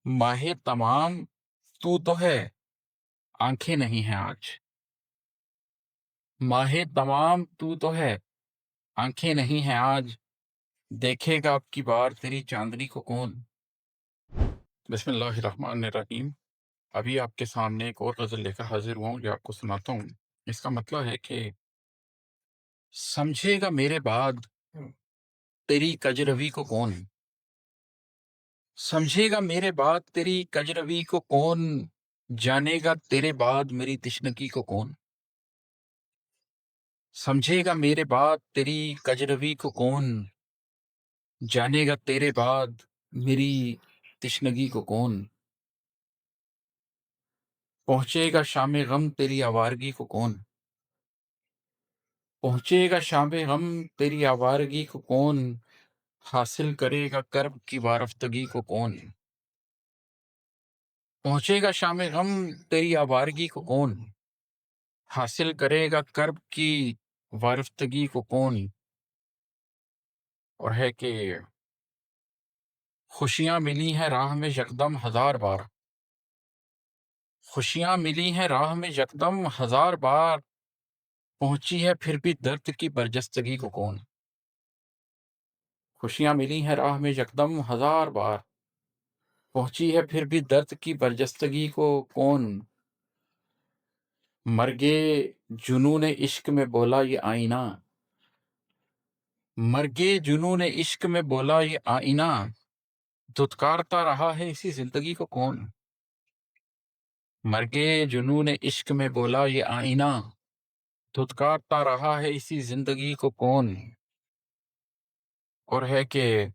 माहे तमाम तू तो है, आंखें नहीं हैं आज। माहे तमाम तू तो है, आंखें नहीं हैं आज। देखेगा अब की बार तेरी चांदनी को कौन। बिस्मिल्लाहिर्रहमानिर्रहीम। अभी आपके सामने एक और गजल लेकर हाजिर हुआ हूँ जो आपको सुनाता हूँ। इसका मतलब है कि समझेगा मेरे बाद तेरी कजरवी को कौन। समझेगा मेरे बाद तेरी कजरवी को कौन, जानेगा तेरे बाद मेरी तिश्नगी को कौन। समझेगा मेरे बाद तेरी कजरवी को कौन, जानेगा तेरे बाद मेरी तिश्नगी को कौन। पहुंचेगा शाम गम तेरी आवारगी को कौन। पहुंचेगा शाम गम तेरी आवारगी को कौन, हासिल करेगा कर्ब की वारफ्तगी को कौन। पहुंचेगा शाम गम तेरी आवारगी को कौन, हासिल करेगा कर्ब की वारफ्तगी को कौन। और है कि खुशियां मिली हैं राह में यकदम हजार बार। खुशियां मिली हैं राह में यकदम हजार बार, पहुंची है फिर भी दर्द की बरजस्तगी को कौन। खुशियां मिली हैं राह में यकदम हजार बार, पहुंची है फिर भी दर्द की बरजस्तगी को कौन। मर्गे जुनून इश्क में बोला ये आईना। मर्गे जुनून इश्क में बोला ये आईना, धुतकारता रहा है इसी जिंदगी को कौन। मर्गे जुनून इश्क में बोला ये आईना, धुतकारता रहा है इसी जिंदगी को कौन। और है कि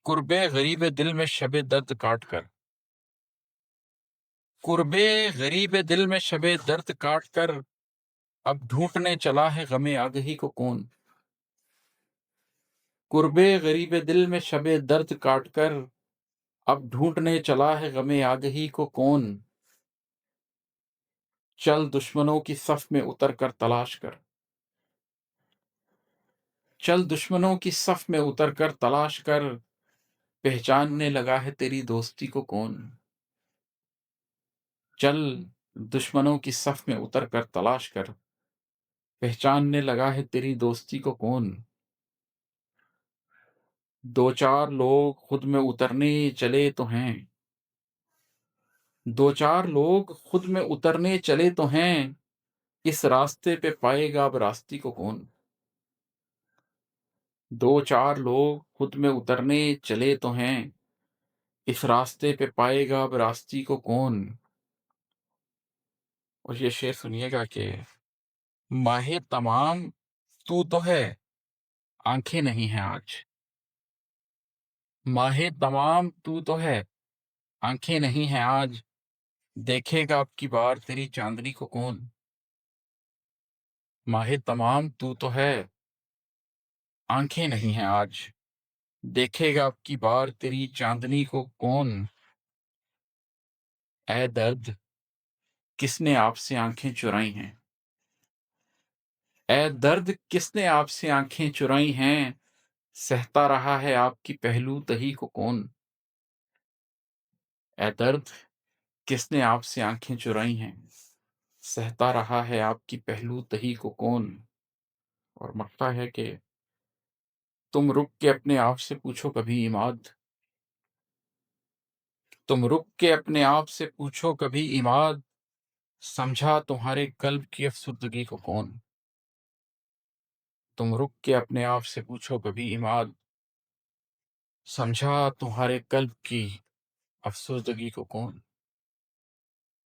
कुर्बे गरीब दिल में शबे दर्द काट कर। कुर्बे गरीब दिल में शबे दर्द काट कर, अब ढूंढने चला है गमे आगही को कौन। कुर्बे गरीब दिल में शबे दर्द काट कर, अब ढूंढने चला है गमे आगही को कौन। चल दुश्मनों की सफ में उतर कर तलाश कर। चल दुश्मनों की सफ में उतर कर तलाश कर, पहचानने लगा है तेरी दोस्ती को कौन। चल दुश्मनों की सफ में उतर कर तलाश कर, पहचानने लगा है तेरी दोस्ती को कौन। दो चार लोग खुद में उतरने चले तो हैं। दो चार लोग खुद में उतरने चले तो हैं, इस रास्ते पे पाएगा अब रास्ती को कौन। दो चार लोग खुद में उतरने चले तो हैं, इस रास्ते पे पाएगा अब रास्ती को कौन। और ये शेर सुनिएगा कि माहे तमाम तू तो है, आंखें नहीं हैं आज। माहे तमाम तू तो है, आंखें नहीं हैं आज। देखेगा अब की बार तेरी चांदनी को कौन। माहे तमाम तू तो है, आंखें नहीं हैं आज। देखेगा अब की बार तेरी चांदनी को कौन। ऐ दर्द किसने आपसे आंखें चुराई हैं। ऐ दर्द किसने आपसे आंखें चुराई हैं, सहता रहा है आपकी पहलू तही को कौन। ऐ दर्द किसने आपसे आंखें चुराई हैं, सहता रहा है आपकी पहलू तही को कौन। और मक्ता है कि तुम रुक के अपने आप से पूछो कभी इमाद। तुम रुक के अपने आप से पूछो कभी इमाद, समझा तुम्हारे कल्ब की अफसुर्दगी को कौन। तुम रुक के अपने आप से पूछो कभी इमाद, समझा तुम्हारे कल्ब की अफसुर्दगी को कौन।